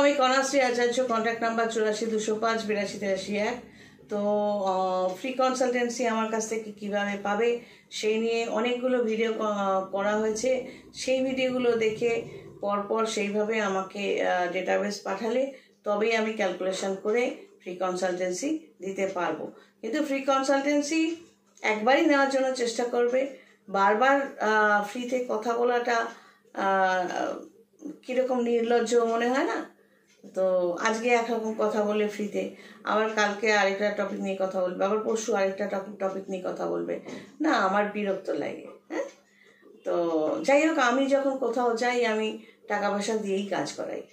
আমি কন্যাশ্রী আচার্য, contact number 84-205-82-83-1। তো free consultancy আমার কাছ থেকে কীভাবে পাবে সেই নিয়ে অনেকগুলো ভিডিও করা হয়েছে। সেই ভিডিওগুলো দেখে পরপর সেইভাবে আমাকে ডেটাবেস পাঠালে তবেই আমি ক্যালকুলেশন করে ফ্রি কনসালটেন্সি দিতে পারবো। কিন্তু ফ্রি কনসালটেন্সি একবারই নেওয়ার জন্য চেষ্টা করবে। বারবার ফ্রিতে কথা বলাটা কীরকম নির্লজ্জ মনে হয় না? তো আজকে একরকম কথা বলে ফ্রিতে, আবার কালকে আরেকটা টপিক নিয়ে কথা বলবে, আবার পরশু আরেকটা টপিক নিয়ে কথা বলবে, না আমার বিরক্ত লাগে। হ্যাঁ, তো যাই হোক, আমি যখন কোথাও যাই আমি টাকা পয়সা দিয়েই কাজ করাই।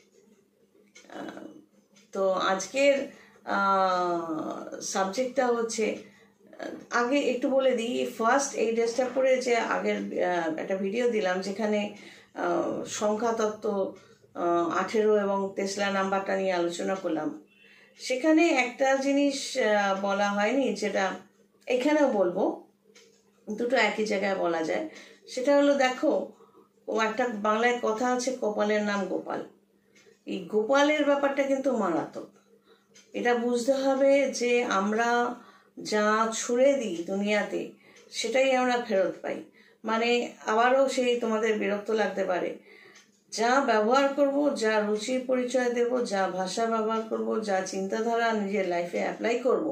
তো আজকের সাবজেক্টটা হচ্ছে, আগে একটু বলে দিই, ফার্স্ট এই ড্রেসটা পরে যে আগের একটা ভিডিও দিলাম যেখানে সংখ্যাতত্ত্ব 18 এবং টেসলা নাম্বারটা নিয়ে আলোচনা করলাম, সেখানে একটা জিনিস বলা হয়নি, যেটা এখানেও বলবো, দুটো একই জায়গায় বলা যায়। সেটা হলো, দেখো, একটা বাংলায় কথা আছে, কপালের নাম গোপাল। এই গোপালের ব্যাপারটা কিন্তু মারাত্মক। এটা বুঝতে হবে যে আমরা যা ছুড়ে দিই দুনিয়াতে সেটাই আমরা ফেরত পাই। মানে আবারও সেই তোমাদের বিরক্ত লাগতে পারে, যা ব্যবহার করব, যা রুচির পরিচয় দেব, যা ভাষা ব্যবহার করব, যা চিন্তাধারা নিজের লাইফে অ্যাপ্লাই করব,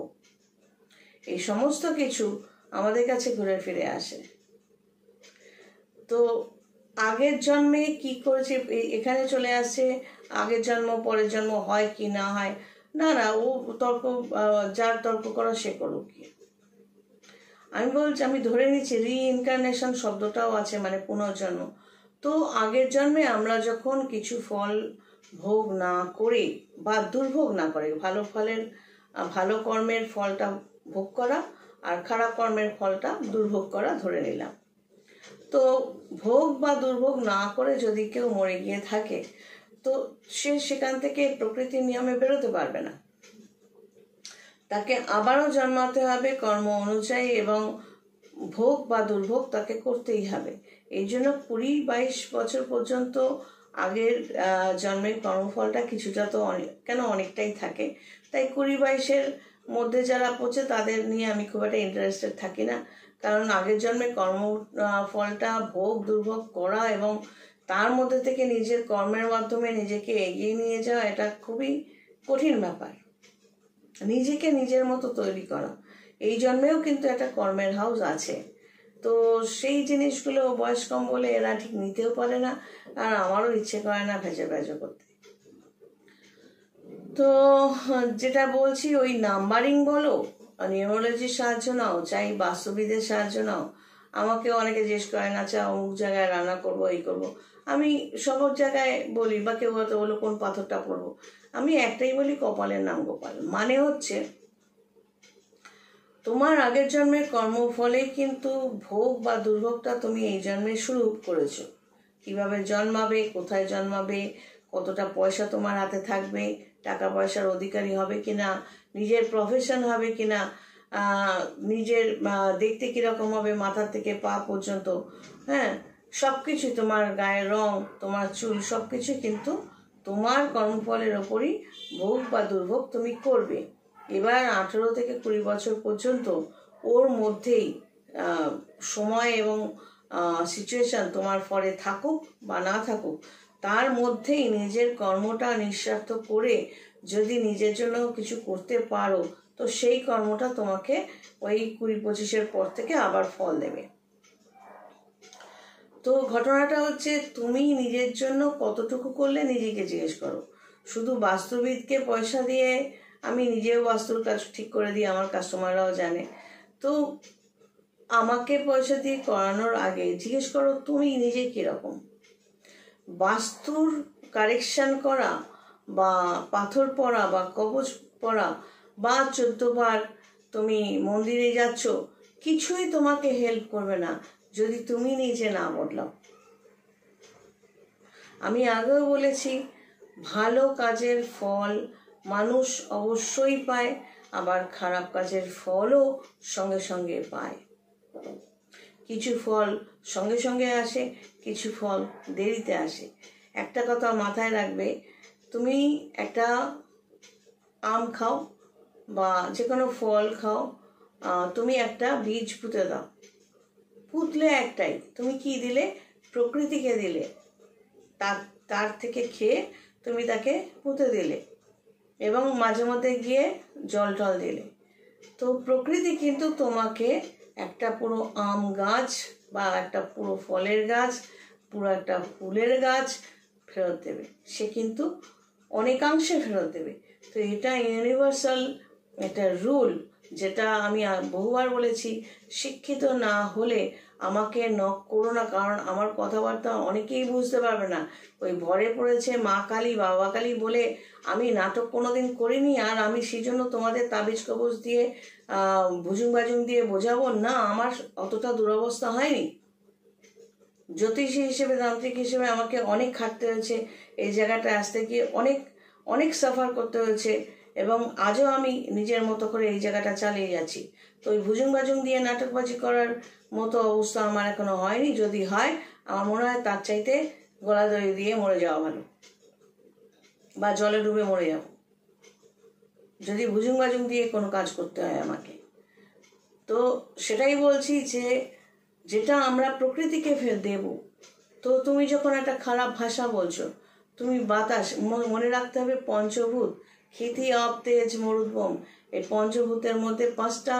এই সমস্ত কিছু আমাদের কাছে ঘুরে ফিরে আসে। তো আগের জন্মে কি করেছে এখানে চলে আসছে, আগের জন্ম পরের জন্ম হয় কি না হয়, না না, ও তর্ক, যার তর্ক করা সে করুক। কি আমি বলছি, আমি ধরে নিচ্ছি রিইনকার্নেশন শব্দটাও আছে, মানে পুনর্জন্ম। তো আগের জন্মে আমরা যখন কিছু ফল ভোগ না করে বা দুর্ভোগ না করে, ভালো কর্মের ফলটা ভোগ করা আর খারাপ কর্মের ফলটা দুর্ভোগ করা ধরে নিলাম। তো ভোগ বা দুর্ভোগ না করে যদি কেউ মরে গিয়ে থাকে, তো সে সেখান থেকে প্রকৃতির নিয়মে বেরোতে পারবে না, তাকে আবারও জন্মাতে হবে কর্ম অনুযায়ী, এবং ভোগ বা দুর্ভোগ তাকে করতেই হবে। এই জন্য 20-22 বছর পর্যন্ত আগের জন্মের কর্মফলটা কিছুটা তো অনেকটাই থাকে। তাই 20-22-এর মধ্যে যারা পড়ছে তাদের নিয়ে আমি খুব একটা ইন্টারেস্টেড থাকি না, কারণ আগের জন্মের কর্মফলটা ভোগ দুর্ভোগ করা এবং তার মধ্যে থেকে নিজের কর্মের মাধ্যমে নিজেকে এগিয়ে নিয়ে যাওয়া, এটা খুবই কঠিন ব্যাপার। নিজেকে নিজের মতো তৈরি করা, এই জন্মেও কিন্তু একটা কর্মের হাউস আছে। তো সেই জিনিসগুলো বয়স কম বলে এরা ঠিক নিতেও পারে না, আর আমারও ইচ্ছে করে না ভেজে করতে। তো যেটা বলছি, ওই নাম্বারিং বলো, নিউরোলজির সাহায্য নাও, চাই বাস্তুবিদের সাহায্য নাও। আমাকে অনেকে জিজ্ঞেস করেন, আচ্ছা অমুক জায়গায় রান্না করবো, এই করবো। আমি সব জায়গায় বলি, বা কেউ হয়তো বলো কোন পাথরটা পড়বো, আমি একটাই বলি, কপালের নাম গোপাল। মানে হচ্ছে, তোমার আগের জন্মের কর্মফলে কিন্তু ভোগ বা দুর্ভোগটা তুমি এই জন্মে শুরু করেছো। কিভাবে জন্মাবে, কোথায় জন্মাবে, কতটা পয়সা তোমার হাতে থাকবে, টাকা পয়সার অধিকারী হবে কিনা, নিজের প্রফেশন হবে কিনা, নিজের দেখতে কিরকম হবে মাথা থেকে পা পর্যন্ত, হ্যাঁ, সবকিছু, তোমার গায়ের রং, তোমার চুল, সবকিছু কিন্তু তোমার কর্মফলের ওপরই ভোগ বা দুর্ভোগ তুমি করবে। এবার 18 থেকে 20 বছর পর্যন্ত ওর মধ্যেই সময় এবং সিচুয়েশন তোমার ফলে থাকুক বা না থাকুক, তার মধ্যেই নিজের কর্মটা নিঃস্বার্থ করে যদি নিজের জন্য কিছু করতে পারো, তো সেই কর্মটা তোমাকে ওই 20-25-এর পর থেকে আবার ফল দেবে। তো ঘটনাটা হচ্ছে, তুমি নিজের জন্য কতটুকু করলে নিজেকে জিজ্ঞেস করো। শুধু বাস্তুবিদকে পয়সা দিয়ে, আমি নিজেও বাস্তুর কাজ ঠিক করে দিই, আমার কাস্টমাররাও জানে। তো আমাকে পয়সা দিয়ে করানোর আগে জিজ্ঞেস করো তুমি নিজে কিরকম। বাস্তুর কারেকশন করা বা পাথর পড়া বা কবচ পড়া বা 14 বার তুমি মন্দিরে যাচ্ছ, কিছুই তোমাকে হেল্প করবে না যদি তুমি নিজে না বদলাও। আমি আগেও বলেছি, ভালো কাজের ফল মানুষ অবশ্যই পায়, আবার খারাপ কাজের ফলও সঙ্গে সঙ্গে পায়। কিছু ফল সঙ্গে সঙ্গে আসে, কিছু ফল দেরিতে আসে। একটা কথা মাথায় রাখবে, তুমি একটা আম খাও বা যে কোনো ফল খাও, তুমি একটা বীজ পুঁতে দাও। পুঁতলে একটাই, তুমি কি দিলে? প্রকৃতিকে দিলে। তার থেকে খেয়ে তুমি তাকে পুঁতে দিলে এবং মাঝে মধ্যে গিয়ে জল টল দিলে। তো প্রকৃতি কিন্তু তোমাকে একটা পুরো আম গাছ বা একটা পুরো ফলের গাছ, পুরো একটা ফুলের গাছ ফেরত দেবে। সে কিন্তু অনেকাংশে ফেরত দেবে। তো এটা ইউনিভার্সাল একটা রুল, যেটা আমি বহুবার বলেছি। শিক্ষিত না হলে আমাকে নক করো না, কারণ আমার কথাবার্তা অনেকেই বুঝতে পারবে না। ওই ভরে পড়েছে মা কালী বাবা কালী বলে আমি নাটক কোনোদিন করিনি, আর আমি সেই জন্য তোমাদের তাবিজ কবজ দিয়ে ভুজুং বাজুং দিয়ে বোঝাবো না। আমার অতটা দুরবস্থা হয়নি। জ্যোতিষী হিসেবে, তান্ত্রিক হিসেবে আমাকে অনেক খাটতে হয়েছে। এই জায়গাটায় আসতে গিয়ে অনেক অনেক সাফার করতে হয়েছে এবং আজও আমি নিজের মতো করে এই জায়গাটা চালিয়ে যাচ্ছি। তো ওই ভুজুং বাজুং দিয়ে নাটকবাজি করার মতো অবস্থা আমার এখনো হয়নি। যদি হয়, আমার মনে হয় তার চাইতে গলা দড়ি দিয়ে মরে যাওয়া ভালো, বা জলে ডুবে মরে যাব, যদি ভুজুং বাজুং দিয়ে কোনো কাজ করতে হয় আমাকে। তো সেটাই বলছি যে যেটা আমরা প্রকৃতিকে দেব। তো তুমি যখন একটা খারাপ ভাষা বলছো, তুমি বাতাস, মনে রাখতে হবে পঞ্চভূত, ক্ষিতি আপ তেজ মরুদ্গম, এই পঞ্চভূতের মধ্যে 5টা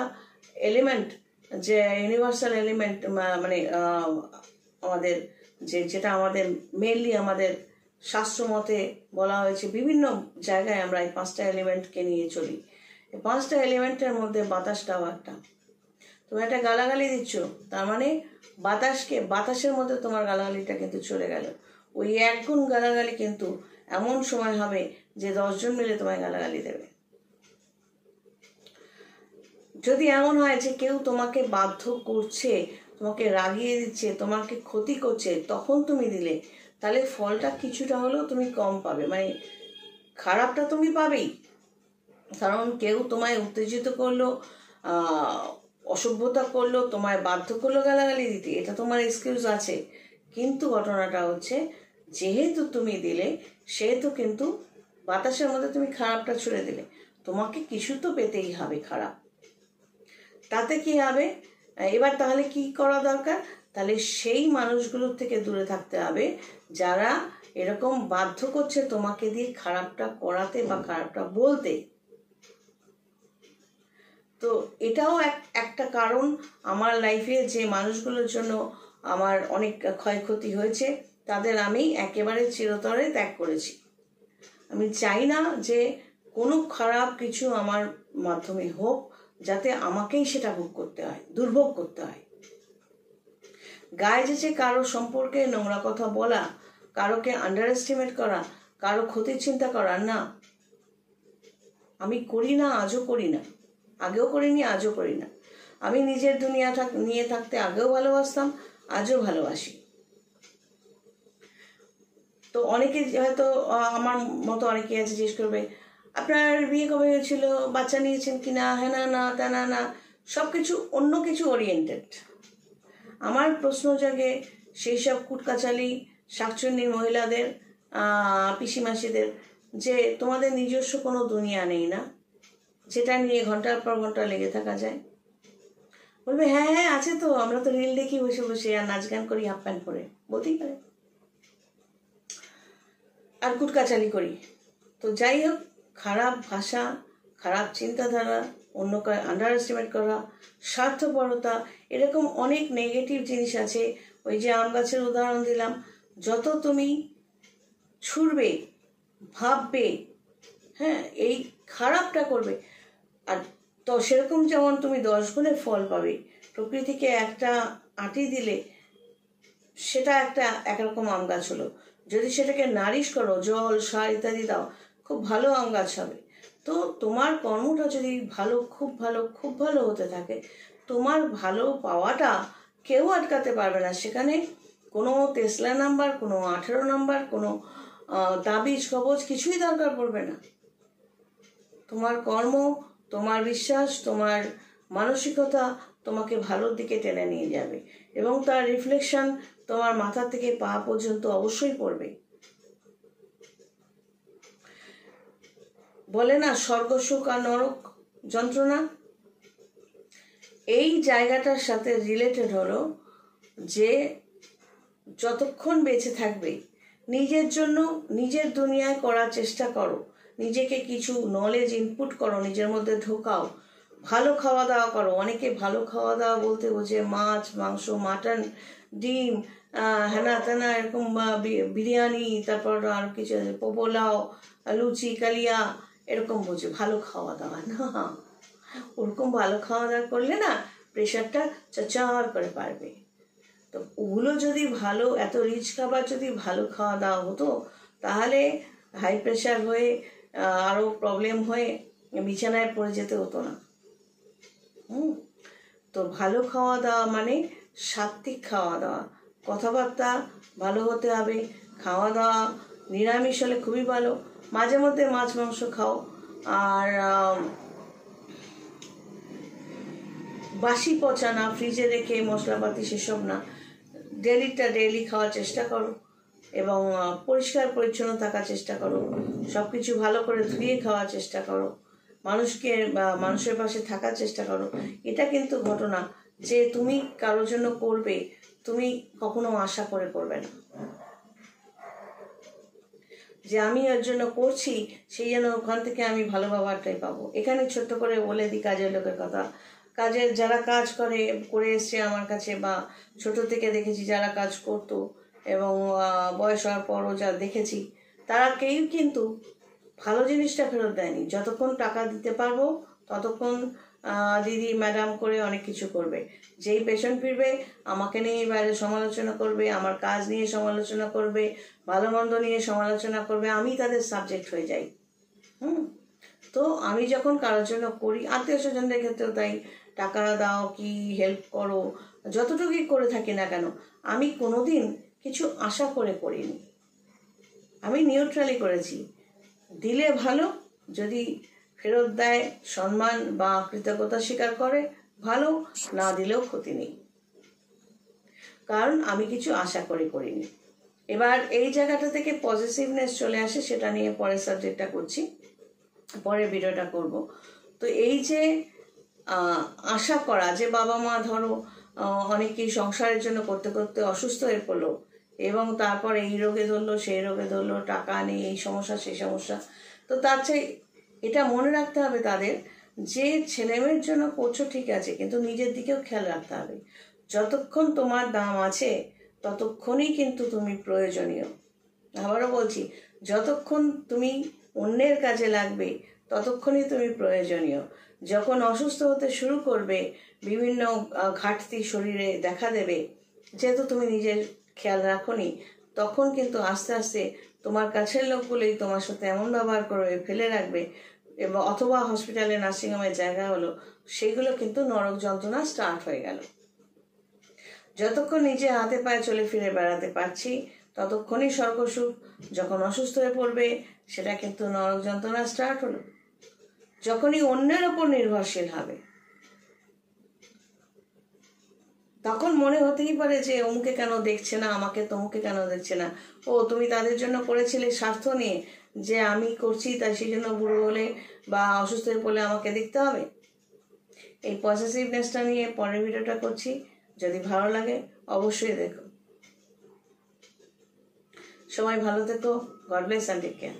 এলিমেন্ট, যে ইউনিভার্সাল এলিমেন্ট, মানে আমাদের যেটা আমাদের মেনলি আমাদের শাস্ত্র মতে বলা হয়েছে। বিভিন্ন জায়গায় আমরা এই 5টা এলিমেন্টকে নিয়ে চলি। এই 5টা এলিমেন্টের মধ্যে বাতাসটাও একটা। তুমি একটা গালাগালি দিচ্ছ, তার মানে বাতাসের মধ্যে তোমার গালাগালিটা কিন্তু চলে গেল। ওই 1 গুণ গালাগালি কিন্তু এমন সময় হবে যে 10 জন মিলে তোমায় গালাগালি দেবে। যদি এমন হয় যে কেউ তোমাকে বাধ্য করছে, তোমাকে রাগিয়ে দিচ্ছে, তোমাকে ক্ষতি করছে, তখন তুমি দিলে, তাহলে ফলটা কিছুটা হলেও তুমি কম পাবে। মানে খারাপটা তুমি পাবেই, কারণ কেউ তোমায় উত্তেজিত করলো, অসভ্যতা করলো, তোমায় বাধ্য করলো গালাগালি দিতে, এটা তোমার এক্সকিউজ আছে। কিন্তু ঘটনাটা হচ্ছে, যেহেতু তুমি দিলে, সেহেতু কিন্তু বাতাসের মধ্যে তুমি খারাপটা ছুড়ে দিলে, তোমাকে কিছু তো পেতেই হবে খারাপ। তাতে কি হবে? এবার তাহলে কি করা দরকার? তাহলে সেই মানুষগুলোর থেকে দূরে থাকতে হবে যারা এরকম বাধ্য করছে তোমাকে দিয়ে খারাপটা করাতে বা খারাপটা বলতে। তো এটাও একটা কারণ আমার লাইফে, যে মানুষগুলোর জন্য আমার অনেক ক্ষয়ক্ষতি হয়েছে, তাদের আমি একেবারে চিরতরে ত্যাগ করেছি। আমি চাই না যে কোনো খারাপ কিছু আমার মাধ্যমে হোক, যাতে আমাকেই সেটা ভোগ করতে হয়, দুর্ভোগ করতে হয়। গায়ে যেচে কারো সম্পর্কে নোংরা কথা বলা, কারোকে আন্ডার এস্টিমেট করা, কারো ক্ষতির চিন্তা করা, না, আমি করি না, আজও করি না, আগেও করিনি, আজও করি না। আমি নিজের দুনিয়া নিয়ে থাকতে আগেও ভালোবাসতাম, আজও ভালোবাসি। তো অনেকে হয়তো আমার মতো অনেকে আছে জিজ্ঞেস করবে, আপনার বিয়ে কবে হয়েছিল, বাচ্চা নিয়েছেন কিনা, হ্যাঁ না না তা না, সব কিছু অন্য কিছু ওরিয়েন্টেড। আমার প্রশ্ন জাগে সেই সব কুটকাচালি শাকচুন্নি মহিলাদের, পিসিমাসিদের, যে তোমাদের নিজস্ব কোনো দুনিয়া নেই না, যেটা নিয়ে ঘন্টার পর ঘন্টা লেগে থাকা যায়? বলবে হ্যাঁ হ্যাঁ আছে তো, আমরা তো রিল দেখি বসে বসে, আর নাচ গান করি হাফ প্যান্ট পরে, বলতেই পারে, আর কুটকাচালি করি। তো যাই হোক, খারাপ ভাষা, খারাপ চিন্তাধারা, অন্যকে আন্ডার এস্টিমেট করা, স্বার্থপরতা, এরকম অনেক নেগেটিভ জিনিস আছে। ওই যে আম গাছের উদাহরণ দিলাম, যত তুমি ছুড়বে, ভাববে, হ্যাঁ এই খারাপটা করবে, আর তো সেরকম যেমন তুমি 10 গুণে ফল পাবে। প্রকৃতিকে একটা আঁটি দিলে সেটা একরকম আম গাছ হলো। যদি সেটাকে নারিশ করো, জল, সার ইত্যাদি দাও, খুব ভালো আম গাছ হবে। তো তোমার কর্মটা যদি ভালো, খুব ভালো, খুব ভালো হতে থাকে, তোমার ভালো পাওয়াটা কেউ আটকাতে পারবে না। সেখানে কোনো তেসলা নাম্বার, কোনো 18 নাম্বার, কোনো তাবিজ কবজ কিছুই দরকার পড়বে না। তোমার কর্ম, তোমার বিশ্বাস, তোমার মানসিকতা তোমাকে ভালোর দিকে টেনে নিয়ে যাবে, এবং তার রিফ্লেকশন তোমার মাথা থেকে পা পর্যন্ত অবশ্যই পড়বে। বলে না স্বর্গ সুখ আর নরক যন্ত্রণা, এই জায়গাটার সাথে রিলেটেড হলো যে যতক্ষণ বেঁচে থাকবে নিজের জন্য নিজের দুনিয়ায় করার চেষ্টা করো, নিজেকে কিছু নলেজ ইনপুট করো, নিজের মধ্যে ঢোকাও, ভালো খাওয়া দাওয়া করো। অনেকে ভালো খাওয়া দাওয়া বলতে বোঝে মাছ মাংস মাটন ডিম হেনা তেনা এরকম বিরিয়ানি, তারপর আর কিছু পোলাও লুচি কালিয়া এরকম বোঝে ভালো খাওয়া দাওয়া। না, ওরকম ভালো খাওয়া দাওয়া করলে না প্রেশারটা চচার করে পারবে। তো ওগুলো যদি ভালো, এত রিচ খাবার যদি ভালো খাওয়া দাওয়া হতো তাহলে হাই প্রেশার হয়ে আরও প্রবলেম হয়ে বিছানায় পড়ে যেতে হতো না। তো ভালো খাওয়া দাওয়া মানে সাত্বিক খাওয়া দাওয়া, কথাবার্তা ভালো হতে হবে, খাওয়া দাওয়া নিরামিষ হলে খুবই ভালো, মাঝে মধ্যে মাছ মাংস খাও, আর বাসি পচা না, ফ্রিজে রেখে মশলাপাতি সেসব না, ডেলি খাওয়ার চেষ্টা করো এবং পরিষ্কার পরিচ্ছন্ন থাকার চেষ্টা করো, সব কিছু ভালো করে ধুয়ে খাওয়ার চেষ্টা করো, মানুষের পাশে থাকার চেষ্টা করো। এটা কিন্তু ঘটনা যে তুমি কারোর জন্য করবে, তুমি কখনো আশা করে করবে না যে আমি এর জন্য করছি সেই জন্য ওখান থেকে আমি ভালো ব্যবহারটাই পাবো। এখানে ছোট্ট করে বলে দিই কাজের লোকের কথা। কাজের যারা কাজ করে এসছে আমার কাছে, বা ছোট থেকে দেখেছি যারা কাজ করতো এবং বয়স হওয়ার পরও যা দেখেছি, তারা কেউ কিন্তু ভালো জিনিসটা ফেরত দেয়নি। যতক্ষণ টাকা দিতে পারবো ততক্ষণ দিদি ম্যাডাম করে অনেক কিছু করবে। যেই পেশেন্ট ফিরবে আমাকে নিয়ে বাইরে সমালোচনা করবে, আমার কাজ নিয়ে সমালোচনা করবে, ভালো মন্দ নিয়ে সমালোচনা করবে, আমি তাদের সাবজেক্ট হয়ে যাই। তো আমি যখন কারোর জন্য করি, আত্মীয় স্বজনদের ক্ষেত্রেও তাই, টাকা দাও কি হেল্প করো যতটুকুই করে থাকি না কেন, আমি কোনোদিন কিছু আশা করে করিনি, আমি নিউট্রালি করেছি। দিলে ভালো, যদি ফেরত দেয় সম্মান বা কৃতজ্ঞতা স্বীকার করে ভালো, না দিলেও ক্ষতি নেই, কারণ আমি কিছু আশা করে করিনি। এবার এই জায়গাটা থেকে পজিটিভনেস চলে আসে, সেটা নিয়ে পরের সাবজেক্টটা করছি, পরের ভিডিওটা করব। তো এই যে আশা করা, যে বাবা মা ধরো অনেকেই সংসারের জন্য করতে করতে অসুস্থ হয়ে পড়লো এবং তারপর এই রোগে ধরলো সেই রোগে ধরলো, টাকা নেই, এই সমস্যা সেই সমস্যা। তো তার চেয়ে এটা মনে রাখতে হবে তাদের যে ছেলেমেয়ের জন্য করছো ঠিক আছে, কিন্তু নিজের দিকেও খেয়াল রাখতে হবে। যতক্ষণ তোমার দাম আছে ততক্ষণই কিন্তু তুমি প্রয়োজনীয়। আবারও বলছি, যতক্ষণ তুমি অন্যের কাজে লাগবে ততক্ষণই তুমি প্রয়োজনীয়। যখন অসুস্থ হতে শুরু করবে, বিভিন্ন ঘাটতি শরীরে দেখা দেবে, যেহেতু তুমি নিজের খেয়াল রাখোনি, তখন কিন্তু আস্তে আস্তে তোমার কাছের লোকগুলোই তোমার সাথে এমন ব্যবহার করবে, ফেলে রাখবে, এবং অথবা হসপিটালে নার্সিংহোমের জায়গা হলো, সেগুলো কিন্তু নরক যন্ত্রণা স্টার্ট হয়ে গেল। যতক্ষণ নিজে হাতে পায়ে চলে ফিরে বেড়াতে পারছি ততক্ষণই স্বর্গসুখ, যখন অসুস্থ হয়ে পড়বে সেটা কিন্তু নরক যন্ত্রণা স্টার্ট হলো। যখনই অন্যের ওপর নির্ভরশীল হবে তখন মনে হতেই পারে যে অমুকে কেন দেখছে না আমাকে, তমুকে কেন দেখছে না। ও তুমি তাদের জন্য করেছিলে স্বার্থ নিয়ে, যে আমি করছি তাই সেই জন্য বুড়ো হলে বা অসুস্থ হয়ে পড়লে আমাকে দেখতে হবে। এই পজিটিভনেসটা নিয়ে পরের ভিডিওটা করছি, যদি ভালো লাগে অবশ্যই দেখো। সবাই ভালো থেকো, God bless and take care.